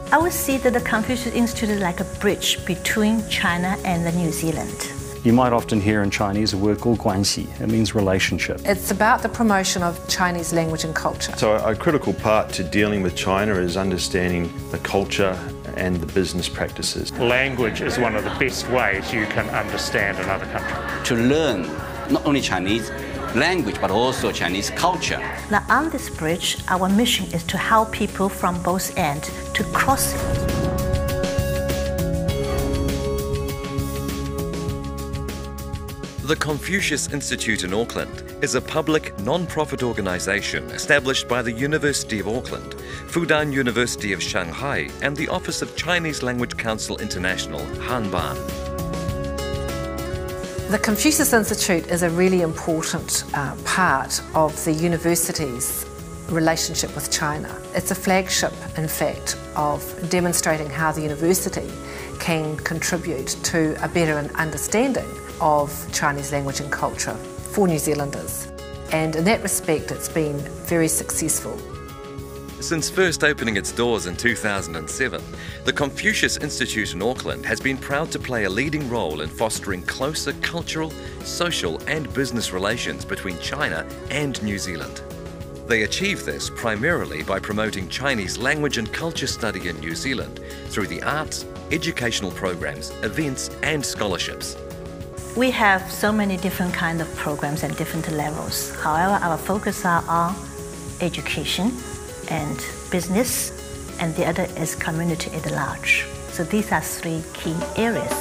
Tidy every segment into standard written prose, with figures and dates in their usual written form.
I would see that the Confucius Institute is like a bridge between China and New Zealand. You might often hear in Chinese a word called 关系. It means relationship. It's about the promotion of Chinese language and culture. So a critical part to dealing with China is understanding the culture and the business practices. Language is one of the best ways you can understand another country. To learn not only Chinese language but also Chinese culture. Now on this bridge, our mission is to help people from both ends to cross it. The Confucius Institute in Auckland is a public, non-profit organisation established by the University of Auckland, Fudan University of Shanghai and the Office of Chinese Language Council International, Hanban. The Confucius Institute is a really important part of the university's relationship with China. It's a flagship, in fact, of demonstrating how the university can contribute to a better understanding of Chinese language and culture for New Zealanders. And in that respect, it's been very successful. Since first opening its doors in 2007, the Confucius Institute in Auckland has been proud to play a leading role in fostering closer cultural, social and business relations between China and New Zealand. They achieve this primarily by promoting Chinese language and culture study in New Zealand through the arts, educational programs, events and scholarships. We have so many different kinds of programs at different levels. However, our focus are on education and business, and the other is community at large. So these are three key areas.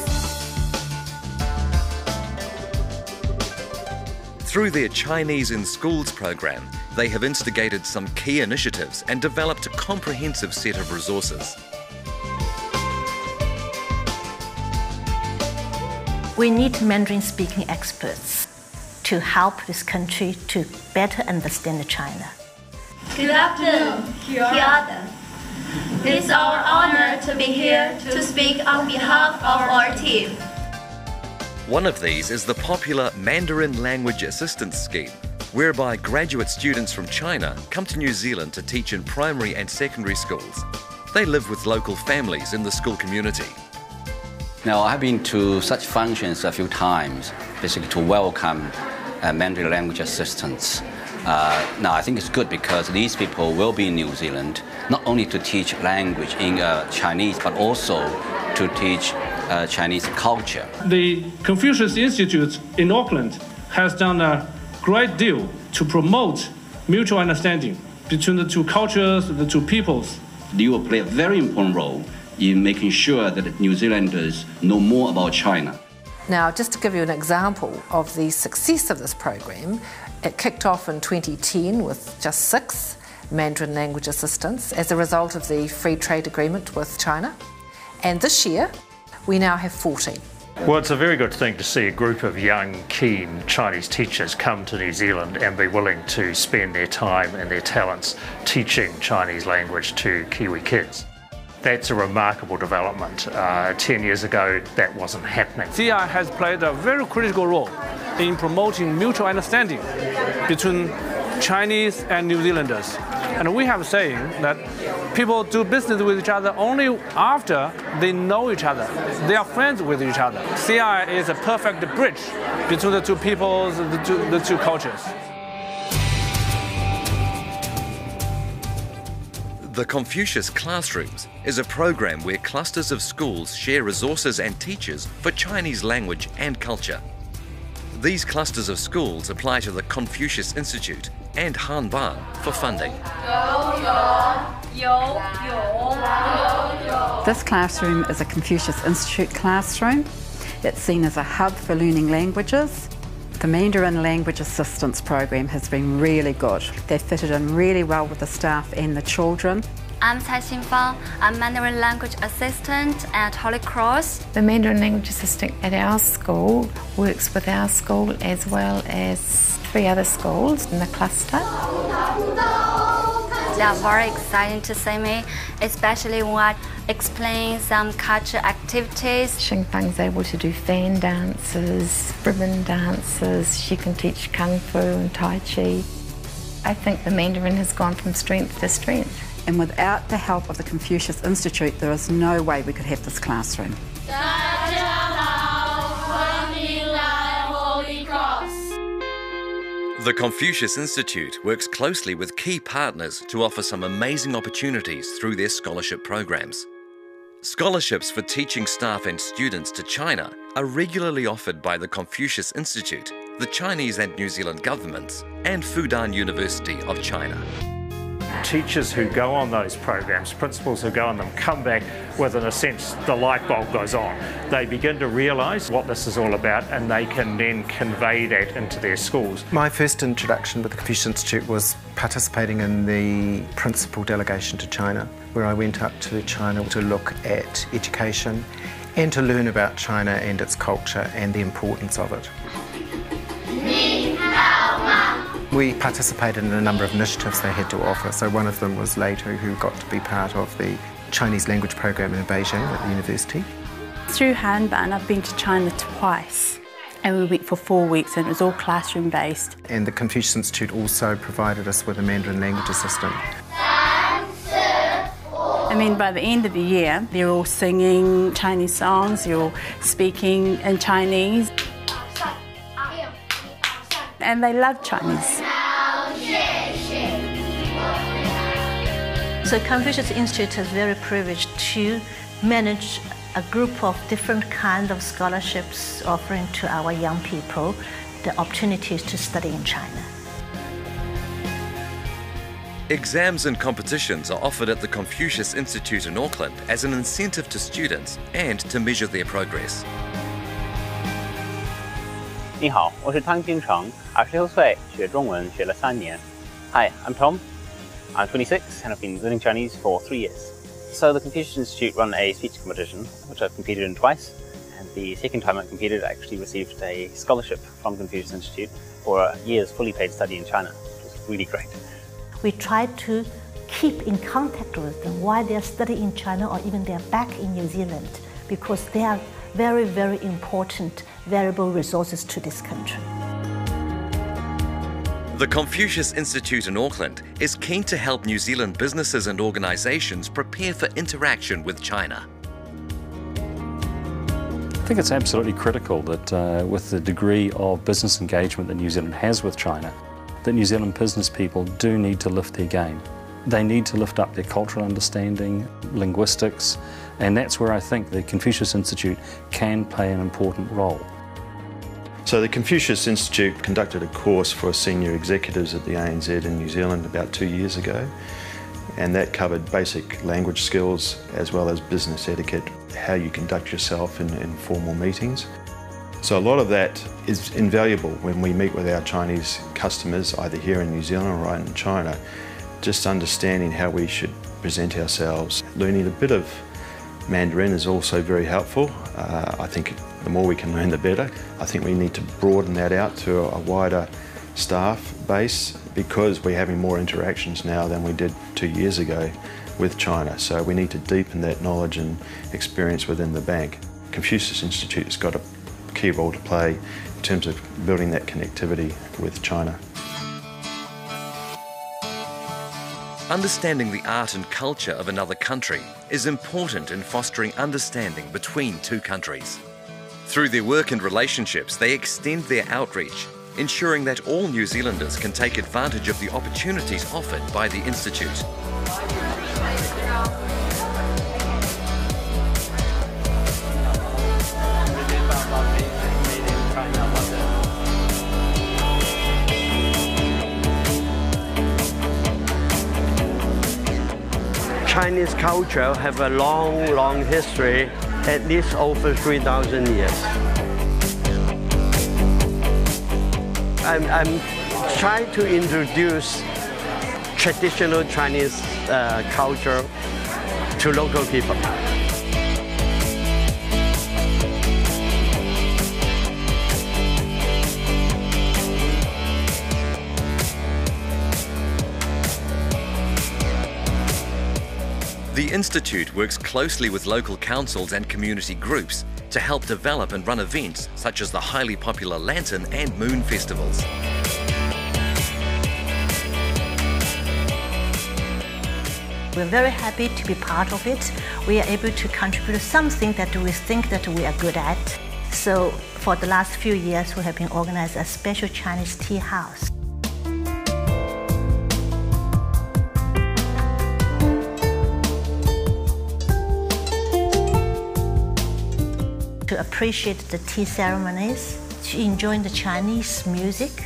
Through their Chinese in Schools program, they have instigated some key initiatives and developed a comprehensive set of resources. We need Mandarin-speaking experts to help this country to better understand China. Good afternoon. Kia ora. It's our honor to be here to speak on behalf of our team. One of these is the popular Mandarin Language Assistance Scheme, whereby graduate students from China come to New Zealand to teach in primary and secondary schools. They live with local families in the school community. Now, I've been to such functions a few times, basically to welcome Mandarin language assistants. Now, I think it's good because these people will be in New Zealand, not only to teach language in Chinese, but also to teach Chinese culture. The Confucius Institute in Auckland has done a great deal to promote mutual understanding between the two cultures, the two peoples. You will play a very important role in making sure that New Zealanders know more about China. Now, just to give you an example of the success of this program, it kicked off in 2010 with just 6 Mandarin language assistants as a result of the free trade agreement with China. And this year, we now have 14. Well, it's a very good thing to see a group of young, keen Chinese teachers come to New Zealand and be willing to spend their time and their talents teaching Chinese language to Kiwi kids. That's a remarkable development. 10 years ago, that wasn't happening. CI has played a very critical role in promoting mutual understanding between Chinese and New Zealanders. And we have a saying that people do business with each other only after they know each other. They are friends with each other. CI is a perfect bridge between the two peoples, the two cultures. The Confucius Classrooms is a program where clusters of schools share resources and teachers for Chinese language and culture. These clusters of schools apply to the Confucius Institute and Hanban for funding. This classroom is a Confucius Institute classroom. It's seen as a hub for learning languages. The Mandarin Language Assistance program has been really good. They've fitted in really well with the staff and the children. I'm Cai Xinfang. I'm Mandarin Language Assistant at Holy Cross. The Mandarin Language Assistant at our school works with our school as well as 3 other schools in the cluster. They are very exciting to see me, especially when I explain some culture activities. Xinfang's able to do fan dances, ribbon dances. She can teach Kung Fu and Tai Chi. I think the Mandarin has gone from strength to strength. And without the help of the Confucius Institute, there is no way we could have this classroom. The Confucius Institute works closely with key partners to offer some amazing opportunities through their scholarship programs. Scholarships for teaching staff and students to China are regularly offered by the Confucius Institute, the Chinese and New Zealand governments, and Fudan University of China. Teachers who go on those programs, principals who go on them, come back with, in a sense, the light bulb goes on. They begin to realise what this is all about, and they can then convey that into their schools. My first introduction with the Confucius Institute was participating in the principal delegation to China, where I went up to China to look at education and to learn about China and its culture and the importance of it. We participated in a number of initiatives they had to offer. So one of them was Leito, who got to be part of the Chinese language program in Beijing at the university. Through Hanban, I've been to China twice, and we went for 4 weeks, and it was all classroom based. And the Confucius Institute also provided us with a Mandarin language assistant. And then by the end of the year, they're all singing Chinese songs, they're all speaking in Chinese. And they love Chinese. So Confucius Institute is very privileged to manage a group of different kinds of scholarships offering to our young people the opportunities to study in China. Exams and competitions are offered at the Confucius Institute in Auckland as an incentive to students and to measure their progress. 你好，我是汤金成，26岁，学中文学了3年。Hi, I'm Tom. I'm 26 and I've been learning Chinese for 3 years. So the Confucius Institute run a speech competition, which I've competed in twice. And the second time I competed, I actually received a scholarship from Confucius Institute for a year's fully paid study in China, which was really great. We try to keep in contact with them while they're studying in China or even they're back in New Zealand, because they are very, very important valuable resources to this country. The Confucius Institute in Auckland is keen to help New Zealand businesses and organisations prepare for interaction with China. I think it's absolutely critical that with the degree of business engagement that New Zealand has with China, that New Zealand business people do need to lift their game. They need to lift up their cultural understanding, linguistics, and that's where I think the Confucius Institute can play an important role. So the Confucius Institute conducted a course for senior executives at the ANZ in New Zealand about 2 years ago, and that covered basic language skills as well as business etiquette, how you conduct yourself in formal meetings. So a lot of that is invaluable when we meet with our Chinese customers, either here in New Zealand or right in China, just understanding how we should present ourselves. Learning a bit of Mandarin is also very helpful. I think the more we can learn, the better. I think we need to broaden that out to a wider staff base because we're having more interactions now than we did 2 years ago with China. So we need to deepen that knowledge and experience within the bank. Confucius Institute has got a key role to play in terms of building that connectivity with China. Understanding the art and culture of another country is important in fostering understanding between two countries. Through their work and relationships, they extend their outreach, ensuring that all New Zealanders can take advantage of the opportunities offered by the Institute. Chinese culture have a long history, at least over 3,000 years. I'm trying to introduce traditional Chinese culture to local people. The Institute works closely with local councils and community groups to help develop and run events such as the highly popular Lantern and Moon festivals. We're very happy to be part of it. We are able to contribute something that we think that we are good at. So for the last few years, we have been organizing a special Chinese tea house. To appreciate the tea ceremonies, to enjoy the Chinese music,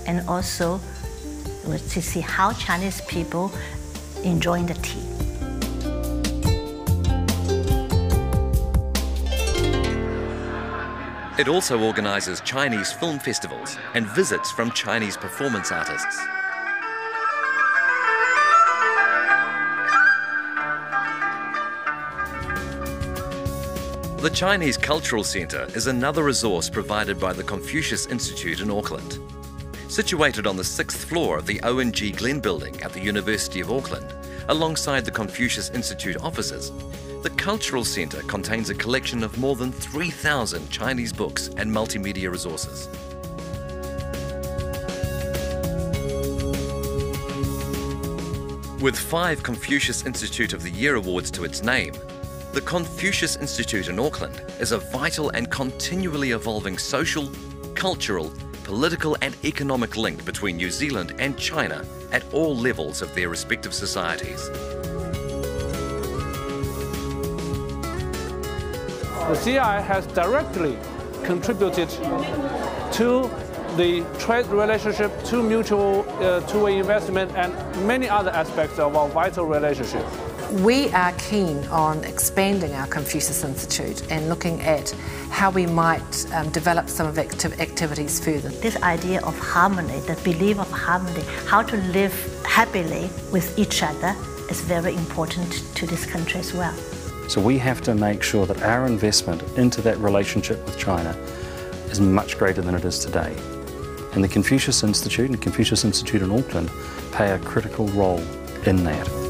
and also to see how Chinese people enjoy the tea. It also organises Chinese film festivals and visits from Chinese performance artists. The Chinese Cultural Centre is another resource provided by the Confucius Institute in Auckland. Situated on the 6th floor of the O&G Glen building at the University of Auckland, alongside the Confucius Institute offices, the Cultural Centre contains a collection of more than 3,000 Chinese books and multimedia resources. With 5 Confucius Institute of the Year awards to its name, the Confucius Institute in Auckland is a vital and continually evolving social, cultural, political and economic link between New Zealand and China at all levels of their respective societies. The CI has directly contributed to the trade relationship, to mutual two-way investment and many other aspects of our vital relationship. We are keen on expanding our Confucius Institute and looking at how we might develop some of activities further. This idea of harmony, the belief of harmony, how to live happily with each other is very important to this country as well. So we have to make sure that our investment into that relationship with China is much greater than it is today. And the Confucius Institute and Confucius Institute in Auckland play a critical role in that.